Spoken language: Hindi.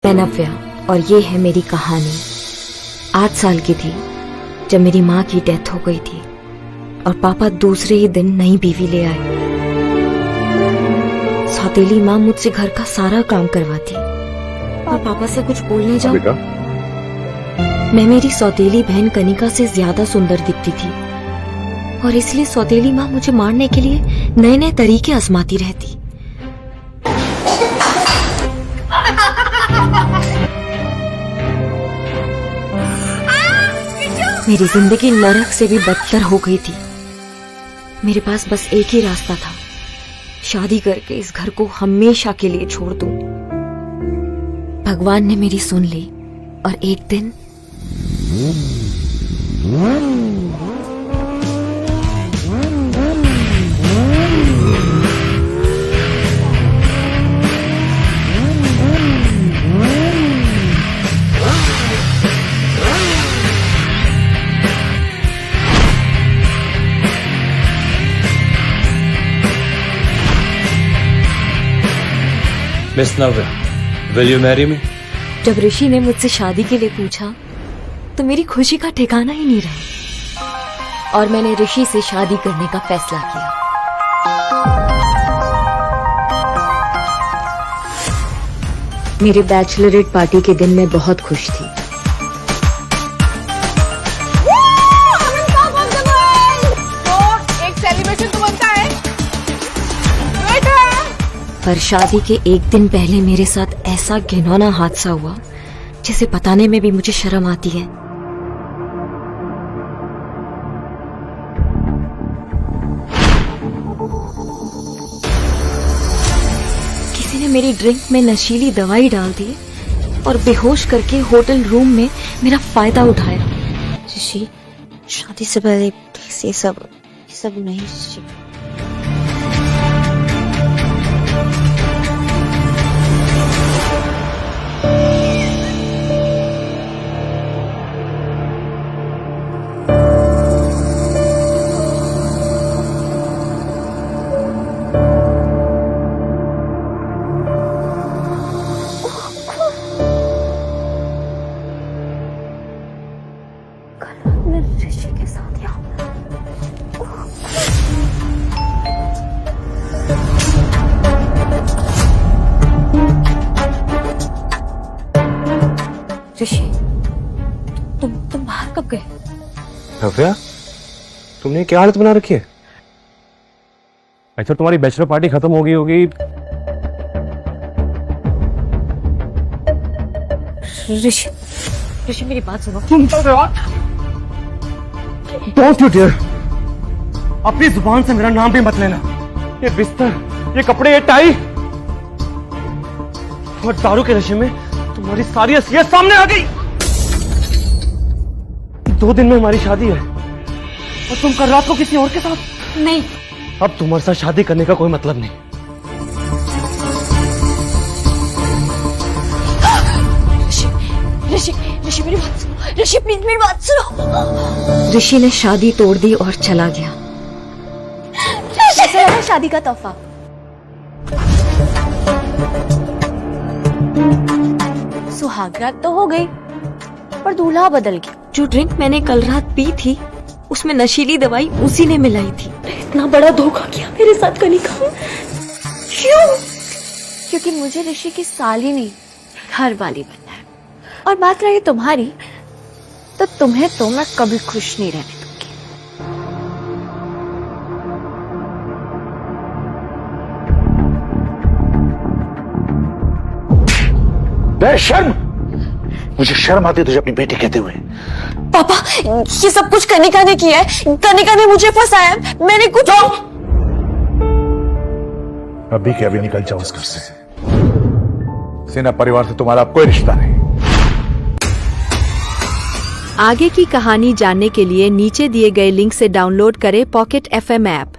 मैं नव्या और ये है मेरी कहानी। 8 साल की थी जब मेरी माँ की डेथ हो गई थी और पापा दूसरे ही दिन नई बीवी ले आए। सौतेली माँ मुझसे घर का सारा काम करवाती और पापा से कुछ बोलने जाओ, मैं मेरी सौतेली बहन कनिका से ज्यादा सुंदर दिखती थी और इसलिए सौतेली माँ मुझे मारने के लिए नए नए तरीके आजमाती रहती। मेरी जिंदगी नरक से भी बदतर हो गई थी। मेरे पास बस एक ही रास्ता था, शादी करके इस घर को हमेशा के लिए छोड़ दूं। भगवान ने मेरी सुन ली और एक दिन miss Navya, will you marry me? जब ऋषि ने मुझसे शादी के लिए पूछा तो मेरी खुशी का ठिकाना ही नहीं रहा और मैंने ऋषि से शादी करने का फैसला किया। मेरे बैचलरेट पार्टी के दिन मैं बहुत खुश थी। एक सेलिब्रेशन तो बनता है। पर शादी के एक दिन पहले मेरे साथ ऐसा घिनौना हादसा हुआ जिसे बताने में भी मुझे शर्म आती है। किसी ने मेरी ड्रिंक में नशीली दवाई डाल दी और बेहोश करके होटल रूम में मेरा फायदा उठाया। ऋषि, शादी से पहले प्लीज ये सब नहीं ऋषि। ऋषि के साथ यहाँ ऋषि, तुम बाहर कब गए? नव्या, तुमने क्या हालत बना रखी है? अच्छा, तुम्हारी बैचलर पार्टी खत्म हो गई होगी। ऋषि मेरी बात सुनो। Don't you dare! अपनी जुबान से मेरा नाम भी मत लेना। ये बिस्तर, ये कपड़े, ये टाई और दारू के नशे में तुम्हारी सारी असलियत सामने आ गई। 2 दिन में हमारी शादी है और तुम कल रात को किसी और के साथ। नहीं, अब तुम्हारे साथ शादी करने का कोई मतलब नहीं। ऋषि मेरी बात सुनो। ऋषि प्लीज मेरी बात सुनो। ऋषि ने शादी तोड़ दी और चला गया। कैसा लगा शादी का तोहफा? सुहागरात तो हो गई पर दूल्हा बदल गया। जो ड्रिंक मैंने कल रात पी थी उसमें नशीली दवाई उसी ने मिलाई थी। इतना बड़ा धोखा किया मेरे साथ कनिका। क्यों? क्योंकि मुझे ऋषि की साली नहीं, घर वाली बनना है। और बात रही तुम्हारी, तो तुम्हें तो मैं कभी खुश नहीं रहने दूंगी। बेशर्म! मुझे शर्म आती है तुझे अपनी बेटी कहते हुए। पापा, ये सब कुछ कनिका ने किया है। कनिका ने मुझे फंसाया है। मैंने कुछ अभी के अभी निकल जाओ उस घर से। सेना परिवार से तुम्हारा कोई रिश्ता नहीं। आगे की कहानी जानने के लिए नीचे दिए गए लिंक से डाउनलोड करें पॉकेट FM ऐप।